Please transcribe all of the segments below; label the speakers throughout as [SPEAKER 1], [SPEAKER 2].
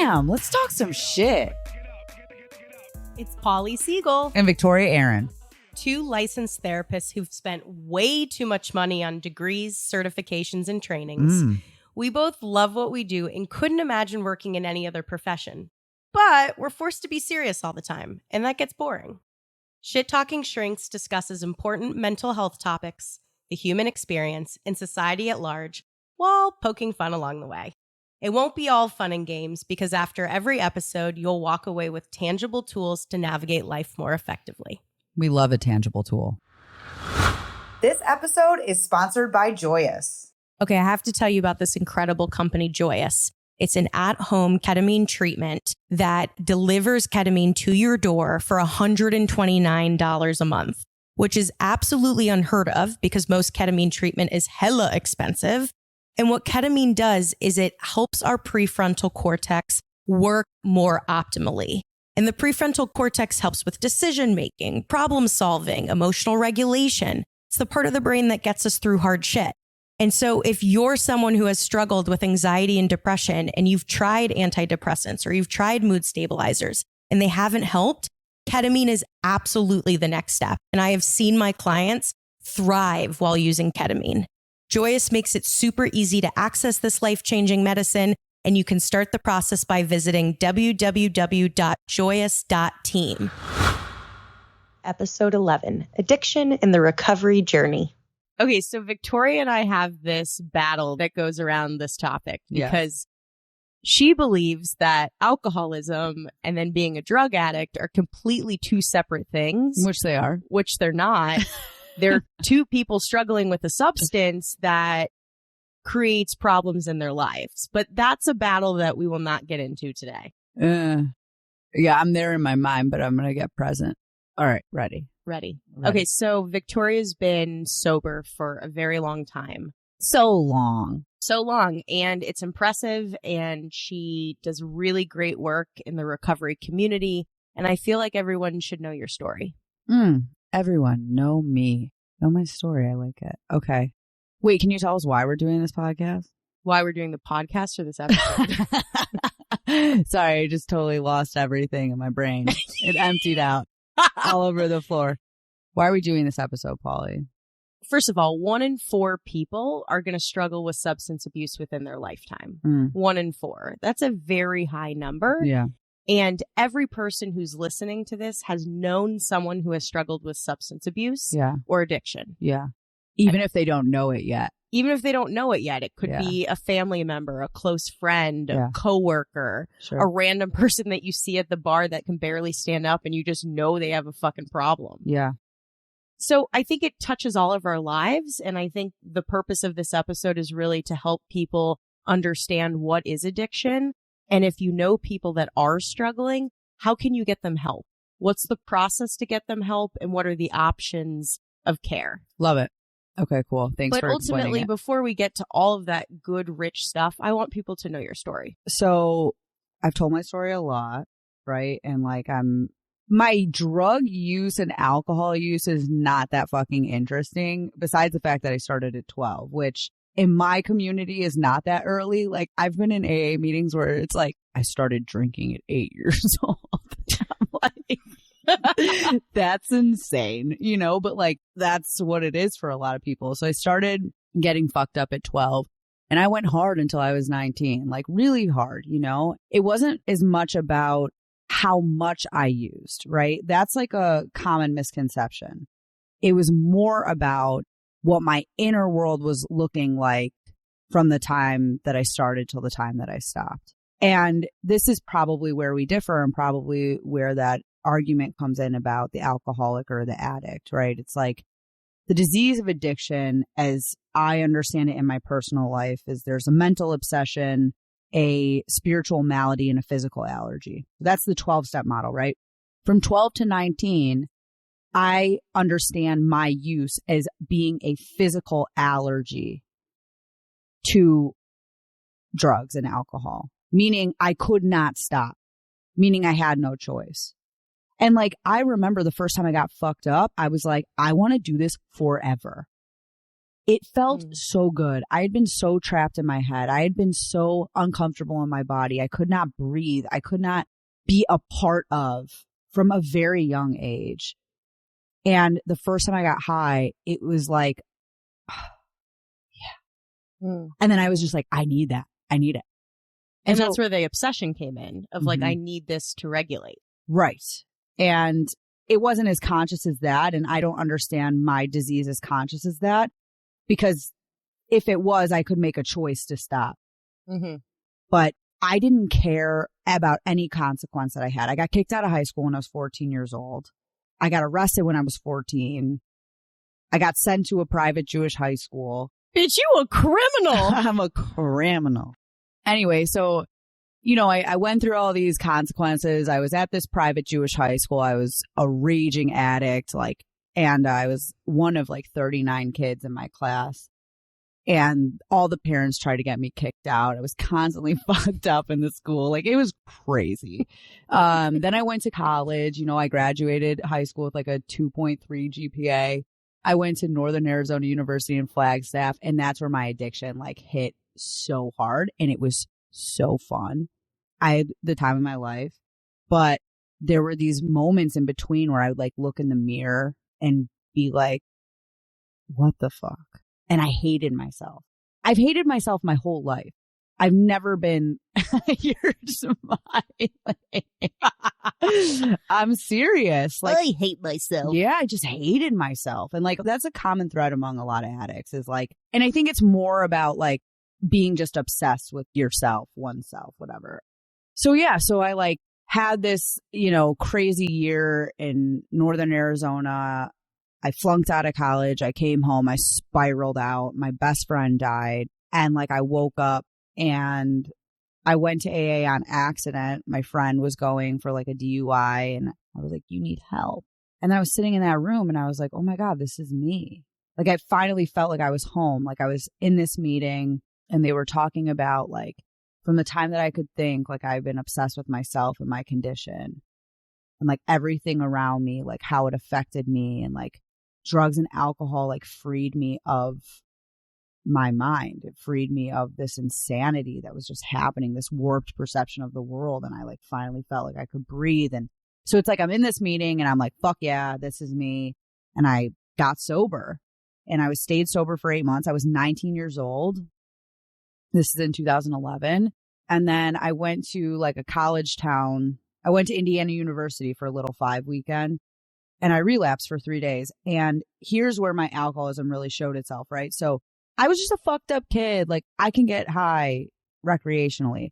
[SPEAKER 1] Damn, let's talk some shit.
[SPEAKER 2] It's Polly Siegel
[SPEAKER 1] And Victoria Aaron.
[SPEAKER 2] Two licensed therapists who've spent way too much money on degrees, certifications, and trainings. We both love what we do and couldn't imagine working in any other profession. But we're forced to be serious all the time, and that gets boring. Shit Talking Shrinks discusses important mental health topics, the human experience, and society at large, while poking fun along the way. It won't be all fun and games because after every episode, you'll walk away with tangible tools to navigate life more effectively.
[SPEAKER 1] We love a tangible tool.
[SPEAKER 3] This episode is sponsored by Joyous.
[SPEAKER 2] Okay, I have to tell you about this incredible company, Joyous. It's an at-home ketamine treatment that delivers ketamine to your door for $129 a month, which is absolutely unheard of because most ketamine treatment is hella expensive. And what ketamine does is it helps our prefrontal cortex work more optimally. And the prefrontal cortex helps with decision-making, problem-solving, emotional regulation. It's the part of the brain that gets us through hard shit. And so if you're someone who has struggled with anxiety and depression and you've tried antidepressants or you've tried mood stabilizers and they haven't helped, ketamine is absolutely the next step. And I have seen my clients thrive while using ketamine. Joyous makes it super easy to access this life-changing medicine, and you can start the process by visiting www.joyous.team. Episode 11, Addiction and the Recovery Journey. Okay, so Victoria and I have this battle that goes around this topic because she believes that alcoholism and then being a drug addict are completely two separate things.
[SPEAKER 1] Which they are.
[SPEAKER 2] Which they're not. They're two people struggling with a substance that creates problems in their lives. But that's a battle that we will not get into today.
[SPEAKER 1] Yeah, I'm there in my mind, but I'm going to get present. All right, ready.
[SPEAKER 2] Okay, so Victoria's been sober for a very long time.
[SPEAKER 1] So long.
[SPEAKER 2] And it's impressive. And she does really great work in the recovery community. And I feel like everyone should know your story.
[SPEAKER 1] Everyone know me. Know my story. I like it. Okay. Wait, can you tell us why we're doing this podcast?
[SPEAKER 2] Why we're doing the podcast or this episode?
[SPEAKER 1] Sorry, I just totally lost everything in my brain. It emptied out all over the floor. Why are we doing this episode, Polly?
[SPEAKER 2] First of all, 1 in 4 people are going to struggle with substance abuse within their lifetime. 1 in 4. That's a very high number.
[SPEAKER 1] Yeah.
[SPEAKER 2] And every person who's listening to this has known someone who has struggled with substance abuse or addiction.
[SPEAKER 1] Yeah. Even if they don't know it yet.
[SPEAKER 2] It could be a family member, a close friend, a coworker, a random person that you see at the bar that can barely stand up and you just know they have a fucking problem.
[SPEAKER 1] Yeah.
[SPEAKER 2] So I think it touches all of our lives. And I think the purpose of this episode is really to help people understand what is addiction. And if you know people that are struggling, how can you get them help? What's the process to get them help? And what are the options of care?
[SPEAKER 1] Love it. Okay, cool. Thanks for explaining it.
[SPEAKER 2] But ultimately, before we get to all of that good, rich stuff, I want people to know your story.
[SPEAKER 1] So I've told my story a lot, right? And my drug use and alcohol use is not that fucking interesting, besides the fact that I started at 12, which in my community is not that early. Like, I've been in AA meetings where it's like, I started drinking at 8 years old. I'm like, that's insane, but like, that's what it is for a lot of people. So I started getting fucked up at 12 and I went hard until I was 19, like really hard, It wasn't as much about how much I used, right? That's like a common misconception. It was more about what my inner world was looking like from the time that I started till the time that I stopped. And this is probably where we differ and probably where that argument comes in about the alcoholic or the addict, right? It's like the disease of addiction, as I understand it in my personal life, is there's a mental obsession, a spiritual malady, and a physical allergy. That's the 12-step model, right? From 12 to 19, I understand my use as being a physical allergy to drugs and alcohol, meaning I could not stop, meaning I had no choice. And like, I remember the first time I got fucked up, I was like, I want to do this forever. It felt so good. I had been so trapped in my head. I had been so uncomfortable in my body. I could not breathe. I could not be a part of from a very young age. And the first time I got high, it was like, yeah. And then I was just like, I need that. I need it.
[SPEAKER 2] And that's where the obsession came in of like, I need this to regulate.
[SPEAKER 1] Right. And it wasn't as conscious as that. And I don't understand my disease as conscious as that. Because if it was, I could make a choice to stop. But I didn't care about any consequence that I had. I got kicked out of high school when I was 14 years old. I got arrested when I was 14. I got sent to a private Jewish high school.
[SPEAKER 2] Bitch, you a criminal.
[SPEAKER 1] I'm a criminal. Anyway, so, you know, I went through all these consequences. I was at this private Jewish high school. I was a raging addict, and I was one of 39 kids in my class. And all the parents tried to get me kicked out. I was constantly fucked up in the school. It was crazy. Then I went to college. You know, I graduated high school with a 2.3 GPA. I went to Northern Arizona University in Flagstaff. And that's where my addiction hit so hard. And it was so fun. I had the time of my life. But there were these moments in between where I would look in the mirror and be like, what the fuck? And I hated myself. I've hated myself my whole life. I've never been, you're smiling. I'm serious.
[SPEAKER 2] I hate myself.
[SPEAKER 1] Yeah, I just hated myself. And that's a common thread among a lot of addicts is and I think it's more about being just obsessed with yourself, oneself, whatever. So yeah, so I had this, crazy year in Northern Arizona. I flunked out of college. I came home. I spiraled out. My best friend died. And I woke up and I went to AA on accident. My friend was going for a DUI and I was like, you need help. And I was sitting in that room and I was like, oh my God, this is me. I finally felt like I was home. I was in this meeting and they were talking about from the time that I could think, I've been obsessed with myself and my condition and everything around me, how it affected me and drugs and alcohol freed me of my mind. It freed me of this insanity that was just happening, this warped perception of the world. And I finally felt like I could breathe. And so it's I'm in this meeting and I'm like, fuck yeah, this is me. And I got sober and I stayed sober for 8 months. I was 19 years old. This is in 2011. And then I went to a college town. I went to Indiana University for a Little 5 weekend. And I relapsed for 3 days. And here's where my alcoholism really showed itself, right? So I was just a fucked up kid. I can get high recreationally.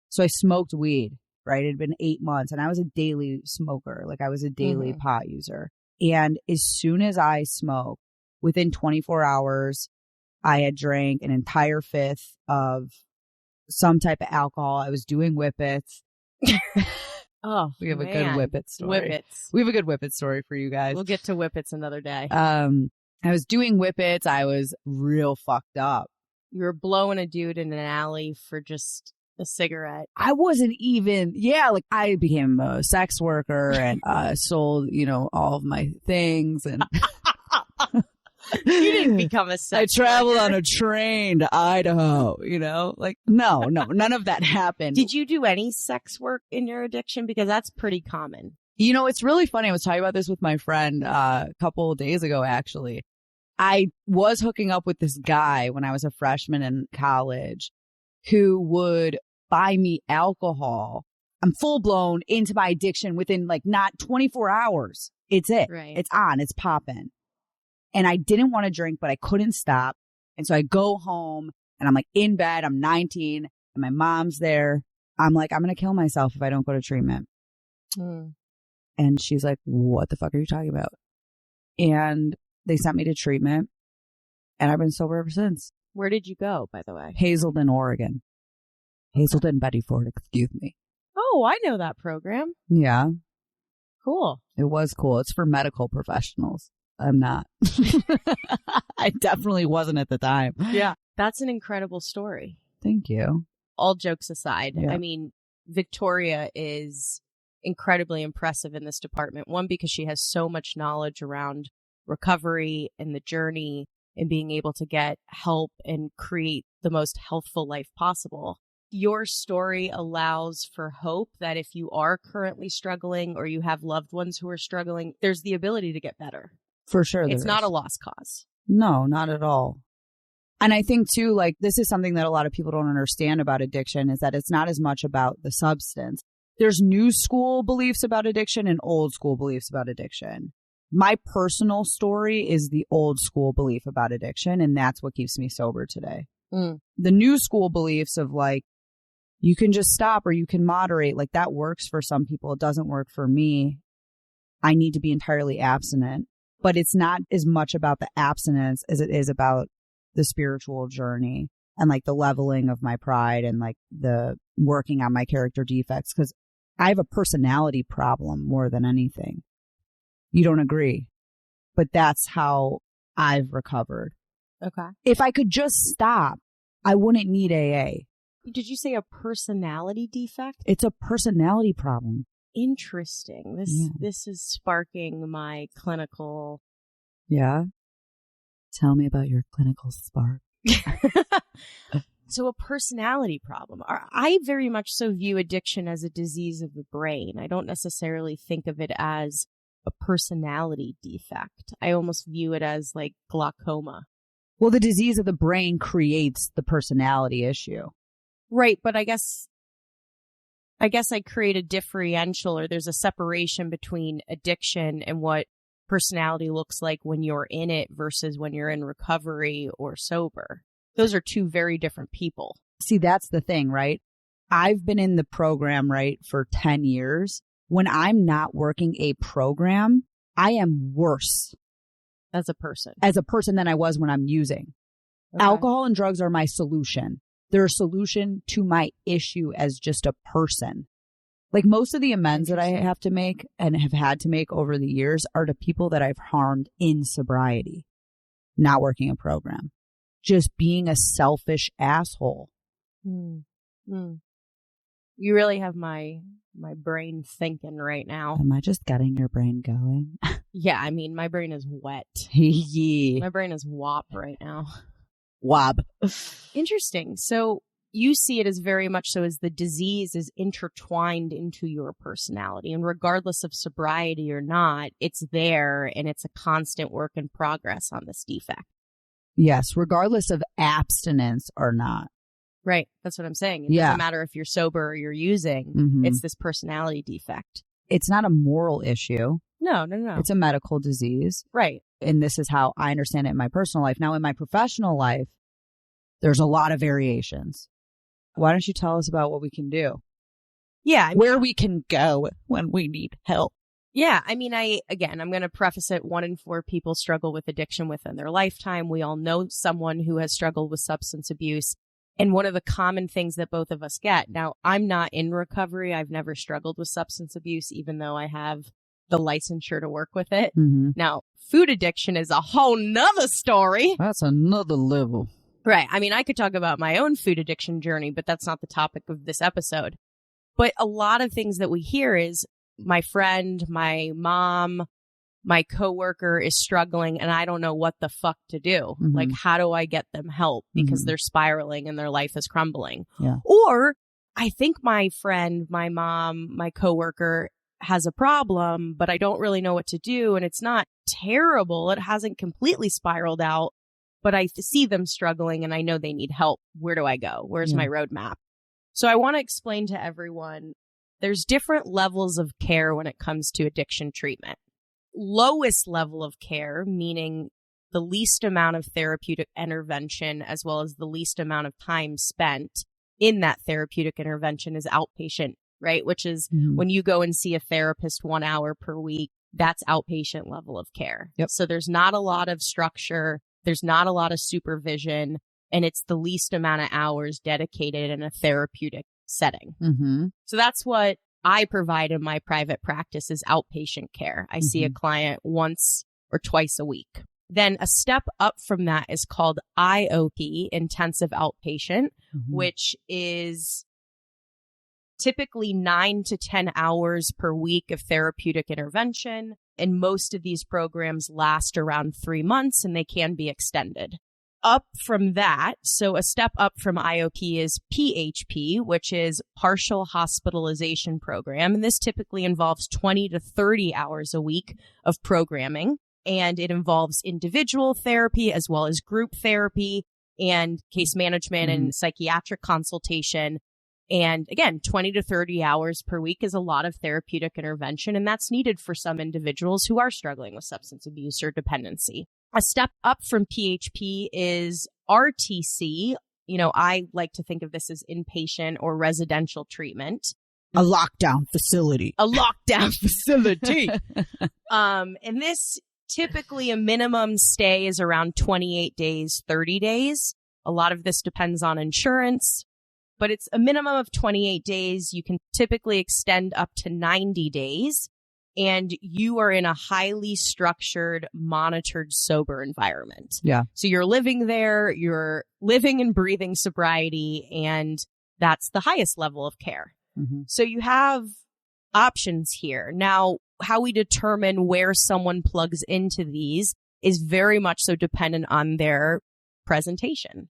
[SPEAKER 1] So I smoked weed, right? It had been 8 months and I was a daily smoker. I was a daily pot user. And as soon as I smoked, within 24 hours, I had drank an entire fifth of some type of alcohol. I was doing whippets.
[SPEAKER 2] Oh,
[SPEAKER 1] we have a good whippet story.
[SPEAKER 2] Whippets.
[SPEAKER 1] We have a good whippet story for you guys.
[SPEAKER 2] We'll get to whippets another day.
[SPEAKER 1] I was doing whippets. I was real fucked up.
[SPEAKER 2] You were blowing a dude in an alley for just a cigarette.
[SPEAKER 1] I wasn't even, I became a sex worker and sold, all of my things and
[SPEAKER 2] You didn't become a sex
[SPEAKER 1] I traveled
[SPEAKER 2] worker.
[SPEAKER 1] on a train to Idaho, no, none of that happened.
[SPEAKER 2] Did you do any sex work in your addiction? Because that's pretty common.
[SPEAKER 1] It's really funny. I was talking about this with my friend a couple of days ago, actually. I was hooking up with this guy when I was a freshman in college who would buy me alcohol. I'm full blown into my addiction within not 24 hours. It's it.
[SPEAKER 2] Right.
[SPEAKER 1] It's on. It's popping. And I didn't want to drink, but I couldn't stop. And so I go home and I'm in bed. I'm 19 and my mom's there. I'm I'm going to kill myself if I don't go to treatment. And she's like, what the fuck are you talking about? And they sent me to treatment and I've been sober ever since.
[SPEAKER 2] Where did you go, by the way?
[SPEAKER 1] Hazelden, Oregon. Hazelden, Betty Ford, excuse me.
[SPEAKER 2] Oh, I know that program.
[SPEAKER 1] Yeah.
[SPEAKER 2] Cool.
[SPEAKER 1] It was cool. It's for medical professionals. I'm not. I definitely wasn't at the time.
[SPEAKER 2] Yeah. That's an incredible story.
[SPEAKER 1] Thank you.
[SPEAKER 2] All jokes aside,
[SPEAKER 1] Yeah.
[SPEAKER 2] I mean, Victoria is incredibly impressive in this department. One, because she has so much knowledge around recovery and the journey, and being able to get help and create the most healthful life possible. Your story allows for hope that if you are currently struggling or you have loved ones who are struggling, there's the ability to get better.
[SPEAKER 1] For sure.
[SPEAKER 2] It's not a lost cause.
[SPEAKER 1] No, not at all. And I think too, like, this is something that a lot of people don't understand about addiction, is that it's not as much about the substance. There's new school beliefs about addiction and old school beliefs about addiction. My personal story is the old school belief about addiction, and that's what keeps me sober today. The new school beliefs of like, you can just stop or you can moderate, like that works for some people. It doesn't work for me. I need to be entirely abstinent. But it's not as much about the abstinence as it is about the spiritual journey and like the leveling of my pride and like the working on my character defects, because I have a personality problem more than anything. You don't agree, but that's how I've recovered.
[SPEAKER 2] Okay.
[SPEAKER 1] If I could just stop, I wouldn't need AA.
[SPEAKER 2] Did you say a personality defect?
[SPEAKER 1] It's a personality problem.
[SPEAKER 2] Interesting. This is sparking my clinical.
[SPEAKER 1] Yeah. Tell me about your clinical spark.
[SPEAKER 2] So a personality problem. I very much so view addiction as a disease of the brain. I don't necessarily think of it as a personality defect. I almost view it as like glaucoma.
[SPEAKER 1] Well, the disease of the brain creates the personality issue.
[SPEAKER 2] Right, but I guess I create a differential, or there's a separation between addiction and what personality looks like when you're in it versus when you're in recovery or sober. Those are two very different people.
[SPEAKER 1] See, that's the thing, right? I've been in the program, right, for 10 years. When I'm not working a program, I am worse
[SPEAKER 2] as a person
[SPEAKER 1] than I was when I'm using. Okay. Alcohol and drugs are my solution. They're a solution to my issue as just a person. Like most of the amends that I have to make and have had to make over the years are to people that I've harmed in sobriety, not working a program, just being a selfish asshole.
[SPEAKER 2] You really have my brain thinking right now.
[SPEAKER 1] Am I just getting your brain going?
[SPEAKER 2] Yeah, I mean, my brain is wet.
[SPEAKER 1] Yeah.
[SPEAKER 2] My brain is wop right now.
[SPEAKER 1] Wob.
[SPEAKER 2] Interesting. So you see it as very much so as the disease is intertwined into your personality. And regardless of sobriety or not, it's there and it's a constant work in progress on this defect.
[SPEAKER 1] Yes, regardless of abstinence or not.
[SPEAKER 2] Right. That's what I'm saying. It doesn't matter if you're sober or you're using. Mm-hmm. It's this personality defect.
[SPEAKER 1] It's not a moral issue.
[SPEAKER 2] No.
[SPEAKER 1] It's a medical disease.
[SPEAKER 2] Right.
[SPEAKER 1] And this is how I understand it in my personal life. Now, in my professional life, there's a lot of variations. Why don't you tell us about what we can do?
[SPEAKER 2] Yeah.
[SPEAKER 1] Where we can go when we need help.
[SPEAKER 2] Yeah. I mean, I'm going to preface it. 1 in 4 people struggle with addiction within their lifetime. We all know someone who has struggled with substance abuse. And one of the common things that both of us get. Now, I'm not in recovery. I've never struggled with substance abuse, even though I have the licensure to work with it. Mm-hmm. Now, food addiction is a whole nother story.
[SPEAKER 1] That's another level.
[SPEAKER 2] Right. I mean, I could talk about my own food addiction journey, but that's not the topic of this episode. But a lot of things that we hear is my friend, my mom, my coworker is struggling and I don't know what the fuck to do. Mm-hmm. Like, how do I get them help? Because they're spiraling and their life is crumbling.
[SPEAKER 1] Yeah.
[SPEAKER 2] Or I think my friend, my mom, my coworker has a problem, but I don't really know what to do. And it's not terrible. It hasn't completely spiraled out, but I see them struggling and I know they need help. Where do I go? Where's my roadmap? So I want to explain to everyone, there's different levels of care when it comes to addiction treatment. Lowest level of care, meaning the least amount of therapeutic intervention as well as the least amount of time spent in that therapeutic intervention, is outpatient, right? Which is when you go and see a therapist 1 hour per week, that's outpatient level of care.
[SPEAKER 1] Yep.
[SPEAKER 2] So there's not a lot of structure. There's not a lot of supervision, and it's the least amount of hours dedicated in a therapeutic setting. Mm-hmm. So that's what I provide in my private practice, is outpatient care. I see a client once or twice a week. Then a step up from that is called IOP, intensive outpatient, which is typically 9 to 10 hours per week of therapeutic intervention. And most of these programs last around 3 months and they can be extended. Up from that, so a step up from IOP is PHP, which is partial hospitalization program. And this typically involves 20 to 30 hours a week of programming. And it involves individual therapy as well as group therapy and case management and psychiatric consultation. And again, 20 to 30 hours per week is a lot of therapeutic intervention. And that's needed for some individuals who are struggling with substance abuse or dependency. A step up from PHP is RTC. You know, I like to think of this as inpatient or residential treatment.
[SPEAKER 1] A lockdown facility.
[SPEAKER 2] A lockdown facility. And this typically a minimum stay is around 28 days, 30 days. A lot of this depends on insurance, but it's a minimum of 28 days. You can typically extend up to 90 days. And you are in a highly structured, monitored, sober environment.
[SPEAKER 1] Yeah.
[SPEAKER 2] So you're living there, you're living and breathing sobriety, and that's the highest level of care. Mm-hmm. So you have options here. Now, how we determine where someone plugs into these is very much so dependent on their presentation.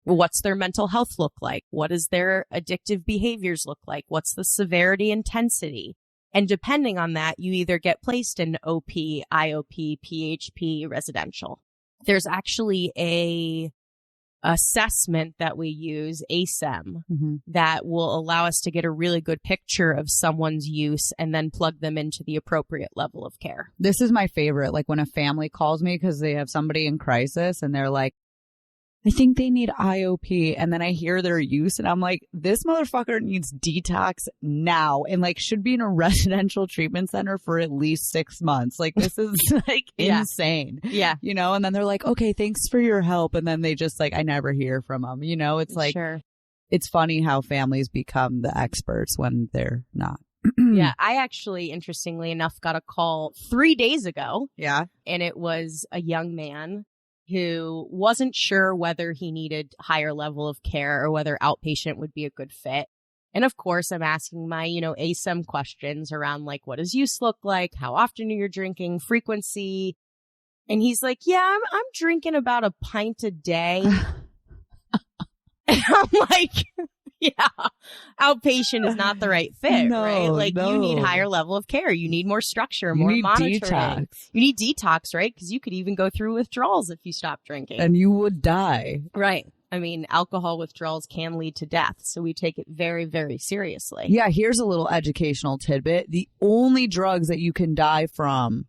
[SPEAKER 2] What's their mental health look like? What does their addictive behaviors look like? What's the severity, intensity? And depending on that, you either get placed in OP, IOP, PHP, residential. There's actually a assessment that we use, ASEM, that will allow us to get a really good picture of someone's use and then plug them into the appropriate level of care.
[SPEAKER 1] This is my favorite. Like when a family calls me because they have somebody in crisis and they're like, I think they need IOP. And then I hear their use and I'm like, this motherfucker needs detox now and like should be in a residential treatment center for at least 6 months. Like this is like insane.
[SPEAKER 2] Yeah.
[SPEAKER 1] You know, and then they're like, okay, thanks for your help. And then they just like, I never hear from them. You know, it's like, It's funny how families become the experts when they're not.
[SPEAKER 2] Yeah. I actually, interestingly enough, got a call 3 days ago.
[SPEAKER 1] Yeah.
[SPEAKER 2] And it was a young man who wasn't sure whether he needed higher level of care or whether outpatient would be a good fit. And of course, I'm asking my, ASEM questions around like, what does use look like? How often are you drinking? Frequency? And he's like, yeah, I'm drinking about a pint a day. And I'm like, yeah, outpatient is not the right fit, right? Like you need higher level of care. You need more structure, more monitoring. Detox. You need detox, right? Because you could even go through withdrawals if you stop drinking.
[SPEAKER 1] And you would die.
[SPEAKER 2] Right. I mean, alcohol withdrawals can lead to death. So we take it very, very seriously.
[SPEAKER 1] Yeah. Here's a little educational tidbit. The only drugs that you can die from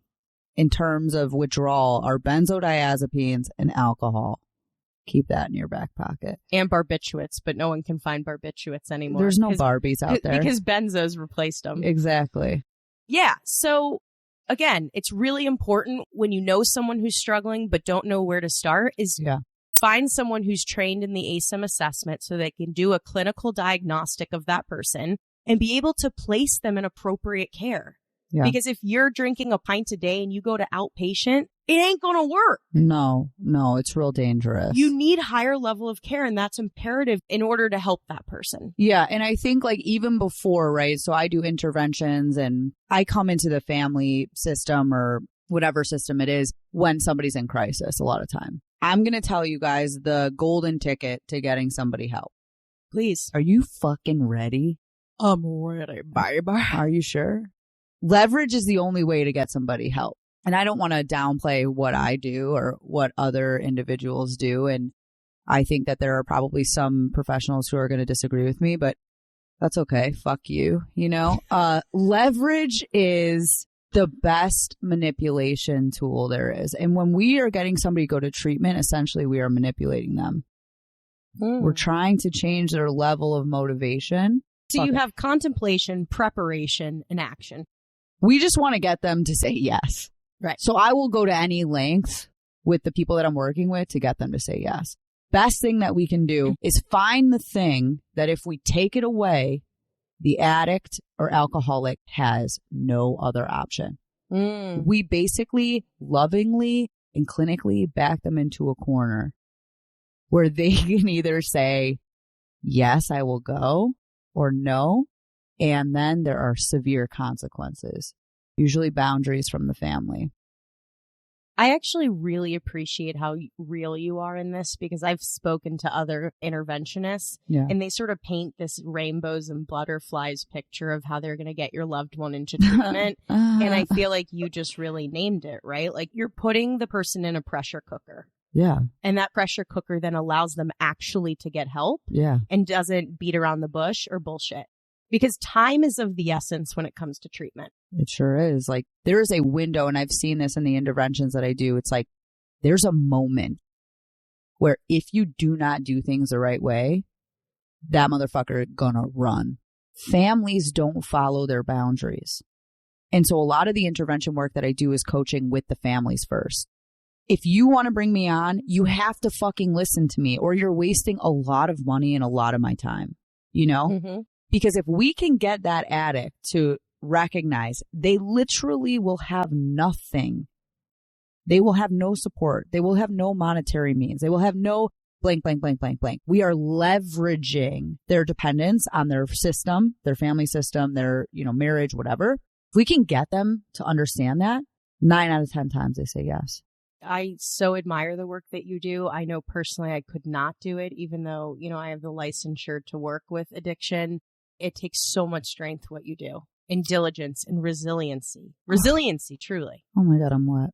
[SPEAKER 1] in terms of withdrawal are benzodiazepines and alcohol. Keep that in your back pocket.
[SPEAKER 2] And barbiturates, but no one can find barbiturates anymore.
[SPEAKER 1] There's no Barbies out there.
[SPEAKER 2] Because benzos replaced them.
[SPEAKER 1] Exactly.
[SPEAKER 2] Yeah. So again, it's really important when you know someone who's struggling but don't know where to start is find someone who's trained in the ASEM assessment so they can do a clinical diagnostic of that person and be able to place them in appropriate care. Yeah. Because if you're drinking a pint a day and you go to outpatient, it ain't going to work.
[SPEAKER 1] No, it's real dangerous.
[SPEAKER 2] You need higher level of care, and that's imperative in order to help that person.
[SPEAKER 1] Yeah, and I think like even before, right? So I do interventions and I come into the family system or whatever system it is when somebody's in crisis a lot of time. I'm going to tell you guys the golden ticket to getting somebody help.
[SPEAKER 2] Please.
[SPEAKER 1] Are you fucking ready?
[SPEAKER 2] I'm ready, baby.
[SPEAKER 1] Are you sure? Leverage is the only way to get somebody help. And I don't want to downplay what I do or what other individuals do. And I think that there are probably some professionals who are going to disagree with me, but that's okay. Fuck you. Leverage is the best manipulation tool there is. And when we are getting somebody to go to treatment, essentially we are manipulating them. We're trying to change their level of motivation.
[SPEAKER 2] So you have contemplation, preparation, and action.
[SPEAKER 1] We just want to get them to say yes.
[SPEAKER 2] Right.
[SPEAKER 1] So I will go to any length with the people that I'm working with to get them to say yes. Best thing that we can do is find the thing that if we take it away, the addict or alcoholic has no other option. We basically lovingly and clinically back them into a corner where they can either say, yes, I will go, or no, And then there are severe consequences, usually boundaries from the family.
[SPEAKER 2] I actually really appreciate how real you are in this, because I've spoken to other interventionists and they sort of paint this rainbows and butterflies picture of how they're going to get your loved one into treatment. And I feel like you just really named it, right? Like you're putting the person in a pressure cooker.
[SPEAKER 1] Yeah.
[SPEAKER 2] And that pressure cooker then allows them actually to get help.
[SPEAKER 1] Yeah.
[SPEAKER 2] And doesn't beat around the bush or bullshit. Because time is of the essence when it comes to treatment.
[SPEAKER 1] It sure is. Like there is a window, and I've seen this in the interventions that I do. It's like there's a moment where if you do not do things the right way, that motherfucker gonna run. Families don't follow their boundaries. And so a lot of the intervention work that I do is coaching with the families first. If you want to bring me on, you have to fucking listen to me, or you're wasting a lot of money and a lot of my time, you know?
[SPEAKER 2] Mm-hmm.
[SPEAKER 1] Because if we can get that addict to recognize they literally will have nothing. They will have no support. They will have no monetary means. They will have no blank, blank, blank, blank, blank. We are leveraging their dependence on their system, their family system, their, marriage, whatever. If we can get them to understand that, 9 out of 10 times they say yes.
[SPEAKER 2] I so admire the work that you do. I know personally I could not do it, even though, I have the licensure to work with addiction. It takes so much strength what you do, and diligence and resiliency. Resiliency, truly.
[SPEAKER 1] Oh my God, I'm wet.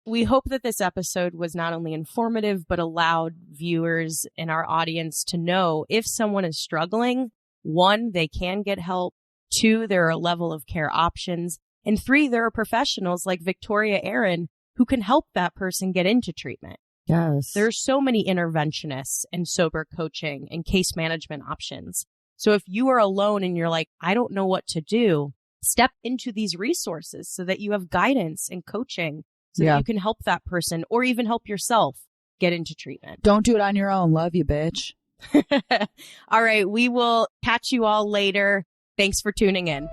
[SPEAKER 2] We hope that this episode was not only informative, but allowed viewers and our audience to know if someone is struggling, 1, they can get help. 2, there are level of care options. And 3, there are professionals like Victoria Aaron who can help that person get into treatment.
[SPEAKER 1] Yes.
[SPEAKER 2] There's so many interventionists and sober coaching and case management options. So if you are alone and you're like, I don't know what to do, step into these resources so that you have guidance and coaching so that you can help that person or even help yourself get into treatment.
[SPEAKER 1] Don't do it on your own. Love you, bitch.
[SPEAKER 2] All right. We will catch you all later. Thanks for tuning in.